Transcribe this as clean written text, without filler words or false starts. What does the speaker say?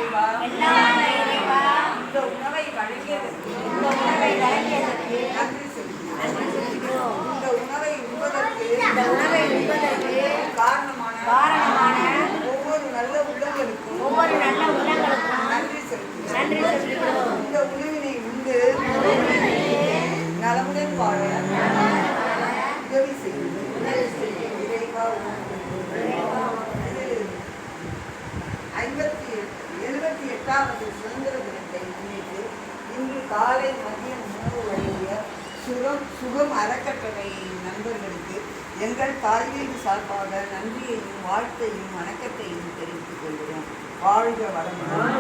இறைவா, இந்த உணவை வழங்கியதற்கு நன்றி செலுத்துகிறோம். இந்த உணவை உண்பதற்கு காரணமான ஒவ்வொரு நல்ல உள்ளங்களுக்கும் நன்றி செலுத்துகிறோம். இந்த உணவினை உண்டு நலமுடன் வாழ உதவி செய்கிறது. இறைவா, 78வது சுதந்திர தினத்தை முன்னிட்டு இன்று காலை மதியம் உணவு வழங்கிய சுகம் அறக்கட்டளை நண்பர்களுக்கு எங்கள் தாய்வீடு சார்பாக நன்றியையும் வாழ்த்தையும் வணக்கத்தையும் தெரிவித்துக் கொள்கிறோம். வாழ்க வளமுடன்.